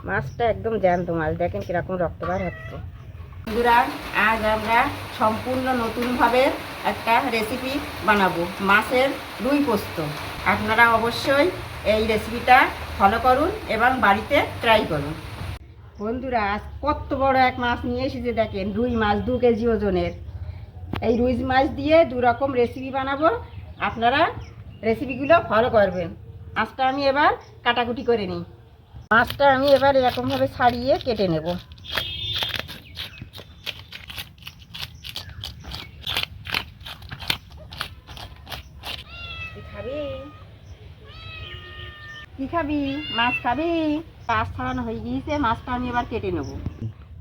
মাছটা একদম জ্যান্ত মাছ, দেখেন কিরকম রক্ত বার হচ্ছে। বন্ধুরা, আজ আমরা সম্পূর্ণ নতুনভাবে একটা রেসিপি বানাবো, মাছের রুই পোস্ত। আপনারা অবশ্যই এই রেসিপিটা ফলো করুন এবং বাড়িতে ট্রাই করুন। বন্ধুরা, আজ কত বড় এক মাছ নিয়ে এসেছে, দেখেন রুই মাছ 2 কেজি ওজনের। এই রুই মাছ দিয়ে 2 রকম রেসিপি বানাবো, আপনারা রেসিপিগুলো ফলো করবেন। মাছটা আমি এবার কাটাকুটি করে নিই। মাছটা আমি এবার এরকমভাবে ছাড়িয়ে কেটে নেব। কি খাবি? মাছ খাবি? মাছ ছাড়ানো হয়ে গিয়েছে, মাছটা আমি এবার কেটে নেব।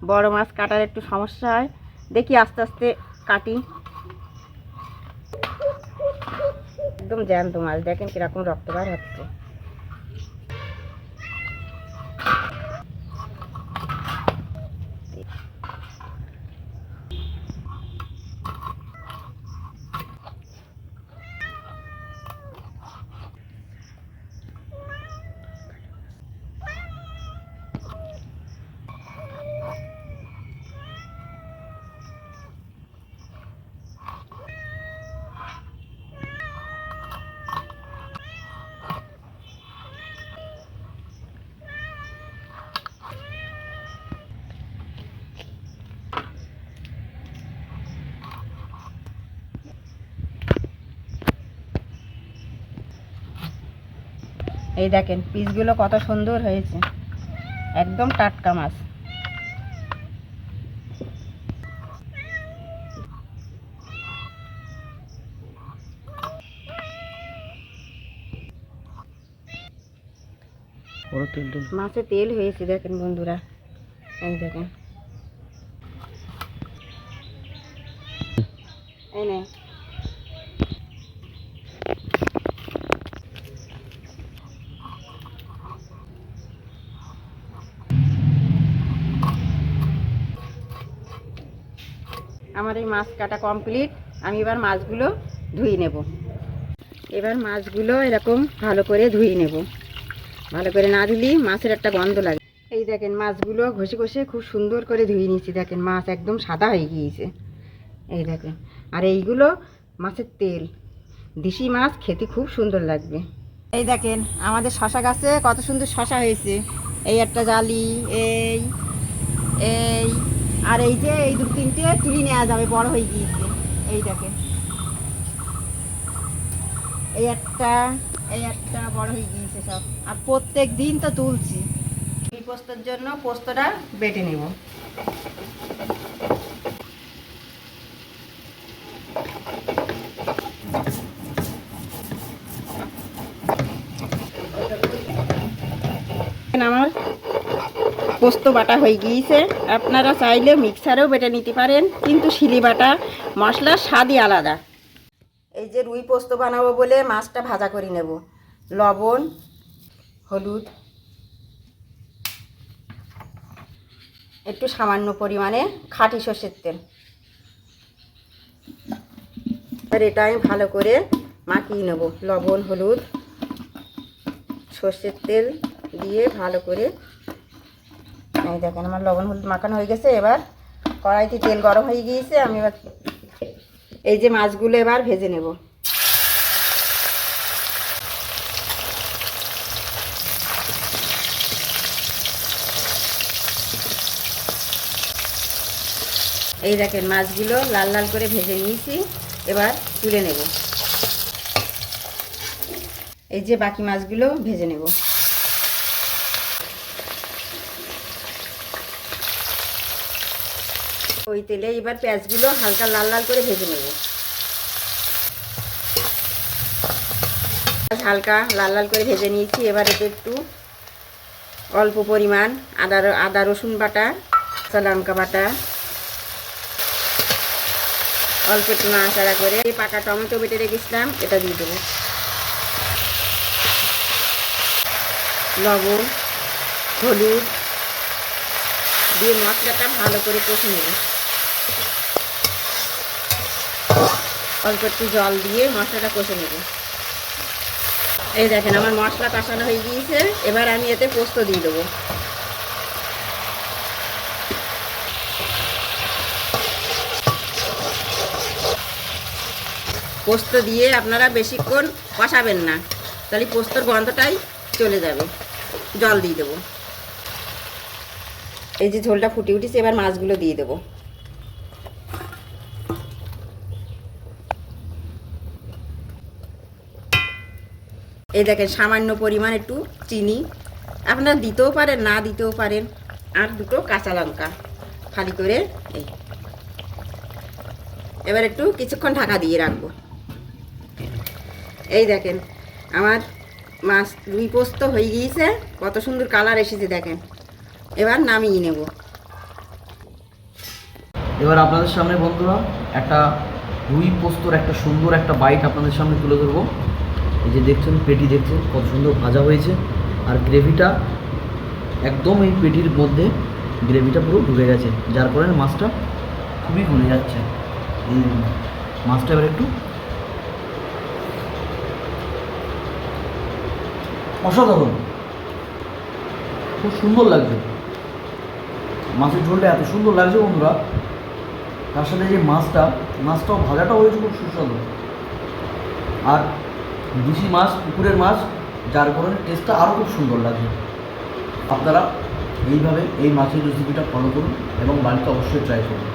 বড় মাছ কাটার একটু সমস্যা হয়, দেখি আস্তে আস্তে কাটি। একদম জ্যান্ত মাছ, দেখেন কিরকম রক্ত বার হচ্ছে। এই দেখেন পিসগুলো কত সুন্দর হয়েছে, একদম টাটকা মাছ। মাছে তেল হয়েছে, দেখেন বন্ধুরা, এই দেখেন। এই নে, আমার এই মাছ কাটা কমপ্লিট। আমি এবার মাছগুলো ধুয়ে নেব। এবার মাছগুলো এরকম ভালো করে ধুয়ে নেব। ভালো করে না ধুলে মাছের একটা গন্ধ লাগে। এই দেখেন মাছগুলো ঘষে ঘষে খুব সুন্দর করে ধুয়ে নিয়েছি। দেখেন মাছ একদম সাদা হয়ে গিয়েছে, এই দেখেন। আর এইগুলো মাছের তেল, দেশি মাছ, খেতে খুব সুন্দর লাগবে। এই দেখেন আমাদের শশা গাছে কত সুন্দর শশা হয়েছে। এই একটা জালি, এই এই আর এই যে এই 2-3টে তুলে নেওয়া যাবে, বড় হয়ে গিয়েছে। এই দেখেন এই একটা বড় হয়ে গিয়েছে সব। আর প্রত্যেক দিন তো তুলছি। এই পোস্তর জন্য পোস্তটা বেটে নেব। আমার পোস্ত বাটা হয়ে গিয়েছে। আপনারা চাইলে মিক্সারেও বেটে নিতে পারেন, কিন্তু শিলি বাটা মশলার স্বাদই আলাদা। এই যে রুই পোস্ত বানাবো বলে মাছটা ভাজা করে নেব। লবণ, হলুদ, একটু সামান্য পরিমাণে খাঁটি সর্ষের তেল। আর এটা আমি ভালো করে মাখিয়ে নেব। লবণ, হলুদ, সর্ষের তেল দিয়ে ভালো করে, এই দেখেন আমার লবণ হলুদ মাখানো হয়ে গেছে। এবার কড়াইতে তেল গরম হয়ে গিয়েছে। আমি এবার এই যে মাছগুলো এবার ভেজে নেব। এই দেখেন মাছগুলো লাল লাল করে ভেজে নিয়েছি, এবার তুলে নেব। এই যে বাকি মাছগুলো ভেজে নেব। ওই তেলে এবার পেঁয়াজগুলো হালকা লাল লাল করে ভেজে নেব। হালকা লাল লাল করে ভেজে নিয়েছি। এবার এতে একটু অল্প পরিমাণ আদা রসুন বাটা, কাঁচা লঙ্কা বাটা, অল্প একটু নাড়াচাড়া করে পাকা টমেটো বেটে রেখেছিলাম এটা দিয়ে দেবো। লবণ, হলুদ দিয়ে মশলাটা ভালো করে কষে নেব। অল্প একটু জল দিয়ে মশলাটা কষে নেব। এই দেখেন আমার মশলা কষানো হয়ে গিয়েছে। এবার আমি এতে পোস্ত দিয়ে দেবো। পোস্ত দিয়ে আপনারা বেশিক্ষণ কষাবেন না, তাহলে পোস্তর গন্ধটাই চলে যাবে। জল দিয়ে দেবো। এই যে ঝোলটা ফুটে উঠেছে, এবার মাছগুলো দিয়ে দেবো। এই দেখেন সামান্য পরিমাণ একটু চিনি, আপনারা দিতেও পারেন না দিতেও পারেন, আর দুটো কাঁচা লঙ্কা ফালি করে এই এবার একটু কিছুক্ষণ ঢাকা দিয়ে রাখবো। এই দেখেন আমার মাছ রুই পোস্ত হয়ে গিয়েছে, কত সুন্দর কালার এসেছে দেখেন। এবার নামিয়ে নেব। এবার আপনাদের সামনে বন্ধুরা একটা রুই পোস্তর একটা সুন্দর একটা বাইট আপনাদের সামনে তুলে ধরবো। এই যে দেখছেন পেটি, দেখছেন কত সুন্দর ভাজা হয়েছে, আর গ্রেভিটা একদম এই পেটির মধ্যে গ্রেভিটা পুরো ঢুকে গেছে, যার কারণে মাছটা খুবই গলে যাচ্ছে। এই মাছটা এবার একটু অসাধারণ, খুব সুন্দর লাগছে। মাছের ঝোলটা এত সুন্দর লাগছে বন্ধুরা, তার সাথে যে মাছটাও ভাজাটাও হয়েছে খুব সুস্বাদু, আর দেশি মাছ, পুকুরের মাছ, যার কারণে টেস্টটা আরও খুব সুন্দর লাগছে। আপনারা এইভাবে এই মাছের রেসিপিটা ফলো করুন এবং বাড়িতে অবশ্যই ট্রাই করুন।